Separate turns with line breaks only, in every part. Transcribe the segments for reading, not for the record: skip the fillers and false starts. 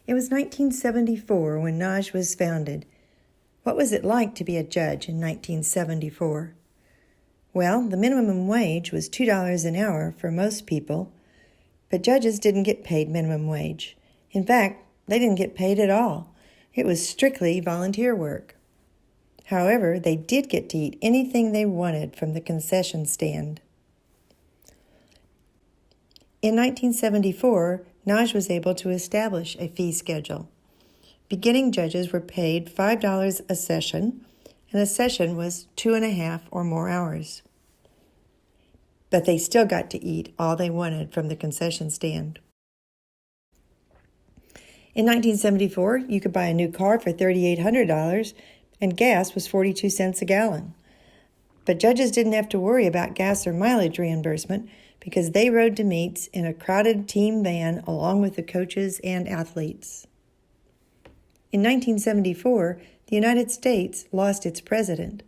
It was 1974 when NAWGJ was founded. What was it like to be a judge in 1974? Well, the minimum wage was $2 an hour for most people, but judges didn't get paid minimum wage. In fact, they didn't get paid at all. It was strictly volunteer work. However, they did get to eat anything they wanted from the concession stand. In 1974, NAWGJ was able to establish a fee schedule. Beginning judges were paid $5 a session, and a session was 2.5 or more hours. But they still got to eat all they wanted from the concession stand. In 1974, you could buy a new car for $3,800, and gas was 42 cents a gallon. But judges didn't have to worry about gas or mileage reimbursement because they rode to meets in a crowded team van along with the coaches and athletes. In 1974, the United States lost its president.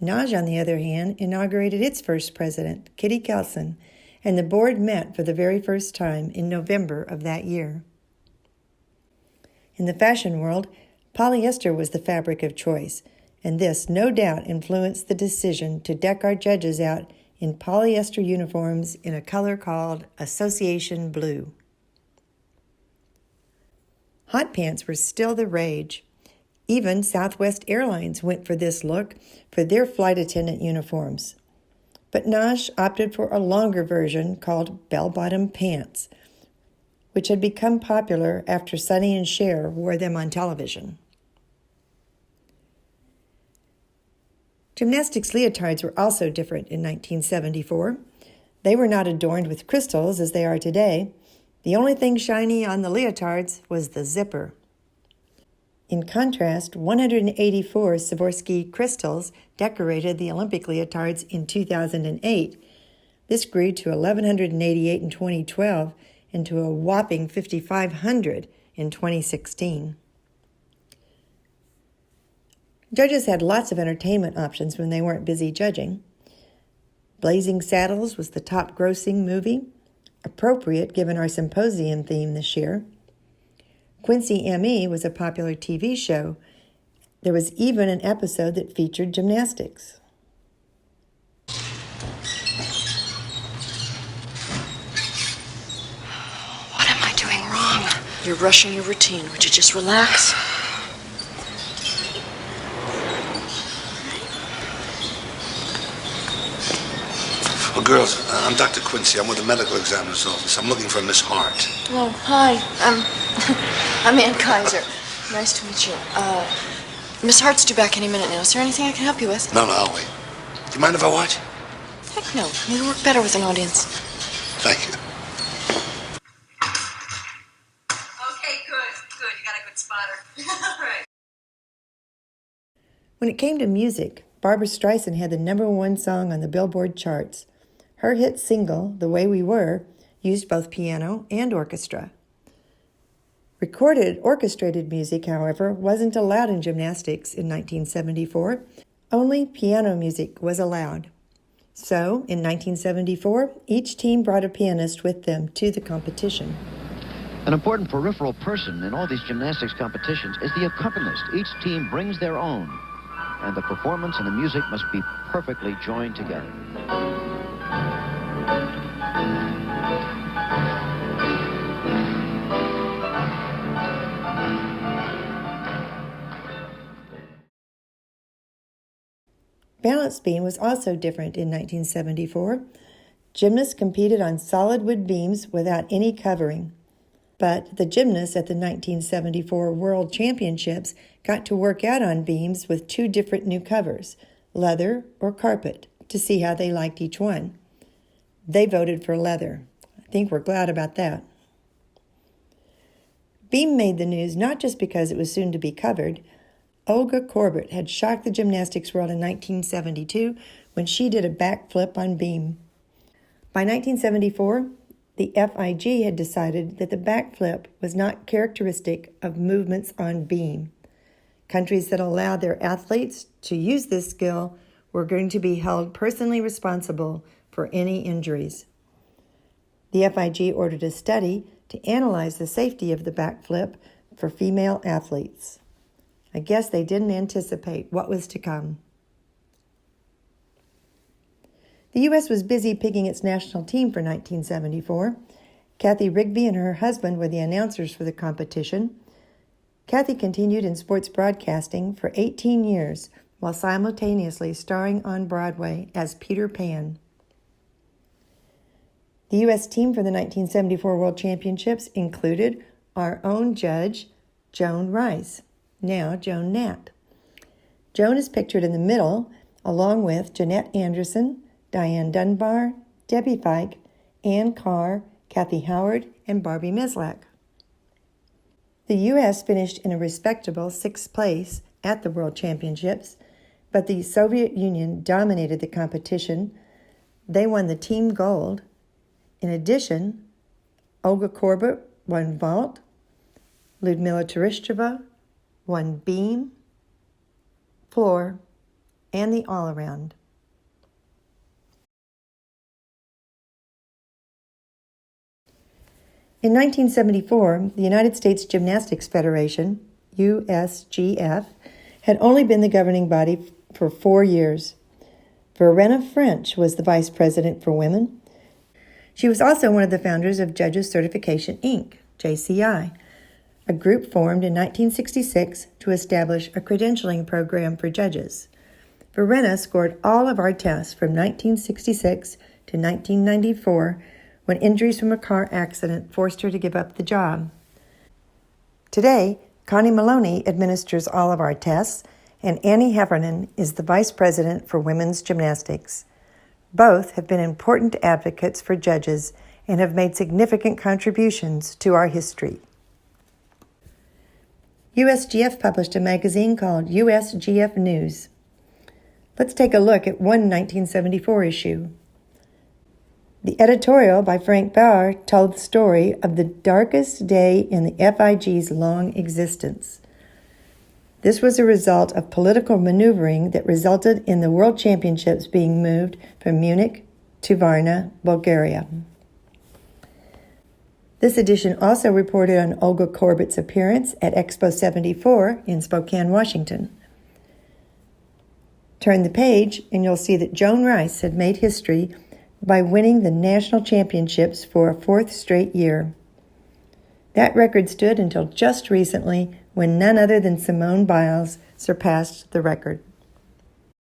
NAWGJ, on the other hand, inaugurated its first president, Kitty Kelson, and the board met for the very first time in November of that year. In the fashion world, polyester was the fabric of choice, and this no doubt influenced the decision to deck our judges out in polyester uniforms in a color called Association Blue. Hot pants were still the rage. Even Southwest Airlines went for this look for their flight attendant uniforms. But NAWGJ opted for a longer version called bell-bottom pants, which had become popular after Sonny and Cher wore them on television. Gymnastics leotards were also different in 1974. They were not adorned with crystals as they are today. The only thing shiny on the leotards was the zipper. In contrast, 184 Swarovski crystals decorated the Olympic leotards in 2008. This grew to 1,188 in 2012 and to a whopping 5,500 in 2016. Judges had lots of entertainment options when they weren't busy judging. Blazing Saddles was the top-grossing movie, appropriate given our symposium theme this year. Quincy M.E. was a popular TV show. There was even an episode that featured gymnastics.
What am I doing wrong? You're rushing your routine. Would you just relax?
Well, girls, I'm Dr. Quincy. I'm with the medical examiner's office. I'm looking for Miss Hart.
Oh, hi. I'm Ann Kaiser. Nice to meet you. Miss Hart's due back any minute now. Is there anything I can help you with?
No, I'll wait. Do you mind if I watch?
Heck no. It'll work better with an audience.
Thank you.
Okay, good. You got a good spotter. All right.
When it came to music, Barbra Streisand had the #1 song on the Billboard charts. Her hit single, The Way We Were, used both piano and orchestra. Recorded, orchestrated music, however, wasn't allowed in gymnastics in 1974. Only piano music was allowed. So, in 1974, each team brought a pianist with them to the competition.
An important peripheral person in all these gymnastics competitions is the accompanist. Each team brings their own, and the performance and the music must be perfectly joined together.
Balance beam was also different in 1974. Gymnasts competed on solid wood beams without any covering. But the gymnasts at the 1974 World Championships got to work out on beams with 2 different new covers, leather or carpet, to see how they liked each one. They voted for leather. I think we're glad about that. Beam made the news not just because it was soon to be covered. Olga Korbut had shocked the gymnastics world in 1972 when she did a backflip on beam. By 1974, the FIG had decided that the backflip was not characteristic of movements on beam. Countries that allowed their athletes to use this skill were going to be held personally responsible for any injuries. The FIG ordered a study to analyze the safety of the backflip for female athletes. I guess they didn't anticipate what was to come. The U.S. was busy picking its national team for 1974. Kathy Rigby and her husband were the announcers for the competition. Kathy continued in sports broadcasting for 18 years while simultaneously starring on Broadway as Peter Pan. The U.S. team for the 1974 World Championships included our own judge, Joan Rice, now Joan Knapp. Joan is pictured in the middle, along with Jeanette Anderson, Diane Dunbar, Debbie Fike, Ann Carr, Kathy Howard, and Barbie Mislak. The U.S. finished in a respectable 6th place at the World Championships, but the Soviet Union dominated the competition. They won the team gold. In addition, Olga Korbut won vault, Lyudmila Tereshcheva won beam, floor, and the all-around. In 1974, the United States Gymnastics Federation, USGF, had only been the governing body for 4 years. Verena French was the vice president for women. She was also one of the founders of Judges Certification, Inc., JCI, a group formed in 1966 to establish a credentialing program for judges. Verena scored all of our tests from 1966 to 1994 when injuries from a car accident forced her to give up the job. Today, Connie Maloney administers all of our tests, and Annie Heffernan is the vice president for women's gymnastics. Both have been important advocates for judges and have made significant contributions to our history. USGF published a magazine called USGF News. Let's take a look at one 1974 issue. The editorial by Frank Bauer told the story of the darkest day in the FIG's long existence. This was a result of political maneuvering that resulted in the World Championships being moved from Munich to Varna, Bulgaria. This edition also reported on Olga Korbut's appearance at Expo 74 in Spokane, Washington. Turn the page and you'll see that Joan Rice had made history by winning the national championships for a 4th straight year. That record stood until just recently when none other than Simone Biles surpassed the record.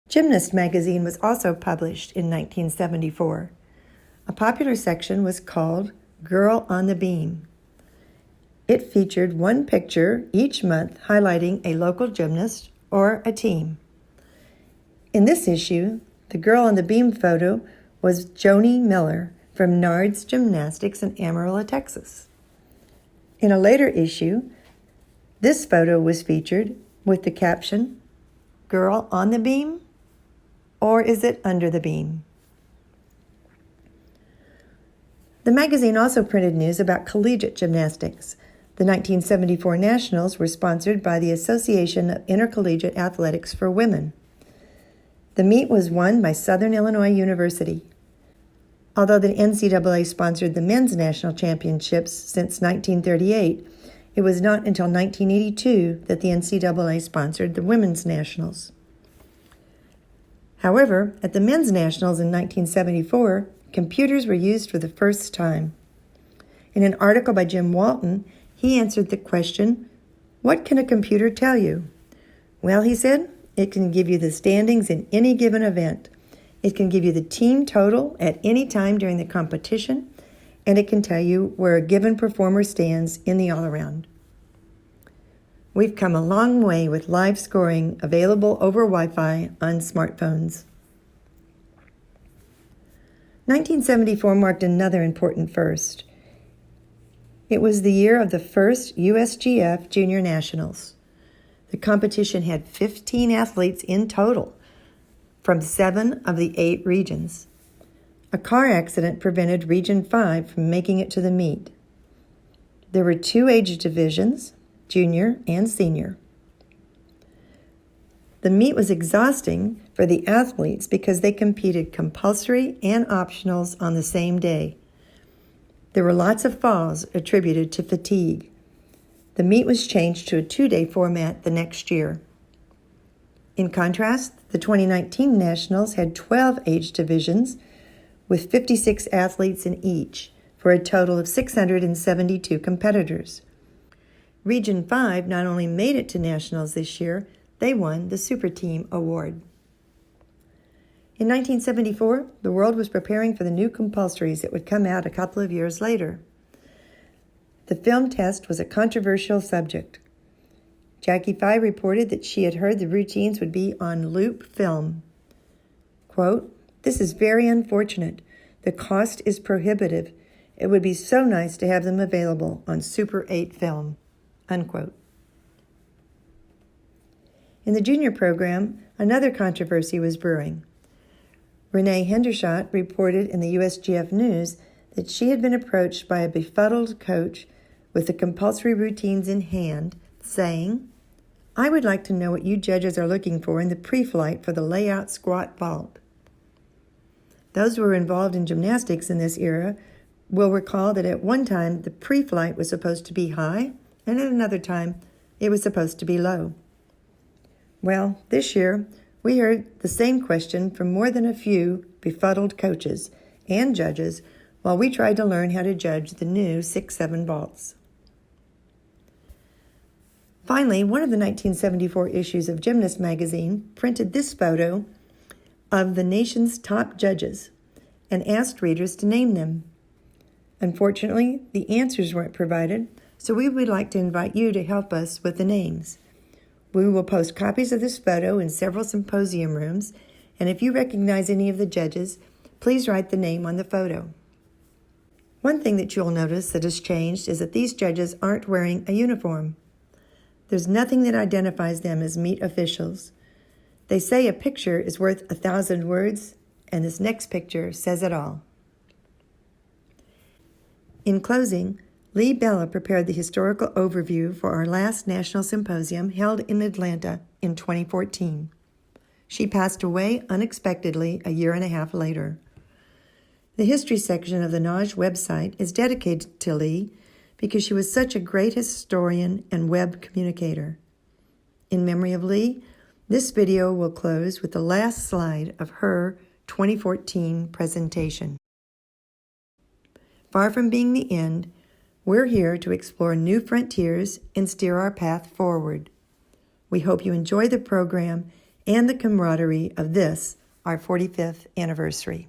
Gymnast magazine was also published in 1974. A popular section was called Girl on the Beam. It featured one picture each month highlighting a local gymnast or a team. In this issue, the girl on the beam photo was Joni Miller from Nard's Gymnastics in Amarillo, Texas. In a later issue, this photo was featured with the caption, "Girl on the beam? Or is it under the beam?" The magazine also printed news about collegiate gymnastics. The 1974 Nationals were sponsored by the Association of Intercollegiate Athletics for Women. The meet was won by Southern Illinois University. Although the NCAA sponsored the men's national championships since 1938, it was not until 1982 that the NCAA sponsored the women's nationals. However, at the men's nationals in 1974, computers were used for the first time. In an article by Jim Walton, he answered the question, "What can a computer tell you?" Well, he said, it can give you the standings in any given event. It can give you the team total at any time during the competition, and it can tell you where a given performer stands in the all-around. We've come a long way with live scoring available over Wi-Fi on smartphones. 1974 marked another important first. It was the year of the first USGF Junior Nationals. The competition had 15 athletes in total from 7 of the 8 regions. A car accident prevented Region 5 from making it to the meet. There were 2 age divisions, junior and senior. The meet was exhausting for the athletes because they competed compulsory and optionals on the same day. There were lots of falls attributed to fatigue. The meet was changed to a 2-day format the next year. In contrast, the 2019 Nationals had 12 age divisions with 56 athletes in each, for a total of 672 competitors. Region 5 not only made it to Nationals this year, they won the Super Team Award. In 1974, the world was preparing for the new compulsories that would come out a couple of years later. The film test was a controversial subject. Jackie Fye reported that she had heard the routines would be on loop film. Quote, "This is very unfortunate. The cost is prohibitive. It would be so nice to have them available on Super 8 film." Unquote. In the junior program, another controversy was brewing. Renee Hendershot reported in the USGF News that she had been approached by a befuddled coach with the compulsory routines in hand, saying, "I would like to know what you judges are looking for in the pre-flight for the layout squat vault." Those who were involved in gymnastics in this era will recall that at one time the pre-flight was supposed to be high, and at another time it was supposed to be low. Well, this year we heard the same question from more than a few befuddled coaches and judges while we tried to learn how to judge the new 6-7 vaults. Finally, one of the 1974 issues of Gymnast magazine printed this photo of the nation's top judges and asked readers to name them. Unfortunately, the answers weren't provided, so we would like to invite you to help us with the names. We will post copies of this photo in several symposium rooms, and if you recognize any of the judges, please write the name on the photo. One thing that you'll notice that has changed is that these judges aren't wearing a uniform. There's nothing that identifies them as meet officials. They say a picture is worth 1,000 words, and this next picture says it all. In closing, Lee Bella prepared the historical overview for our last National Symposium held in Atlanta in 2014. She passed away unexpectedly a year and a half later. The history section of the NAWGJ website is dedicated to Lee because she was such a great historian and web communicator. In memory of Lee, this video will close with the last slide of her 2014 presentation. Far from being the end, we're here to explore new frontiers and steer our path forward. We hope you enjoy the program and the camaraderie of this, our 45th anniversary.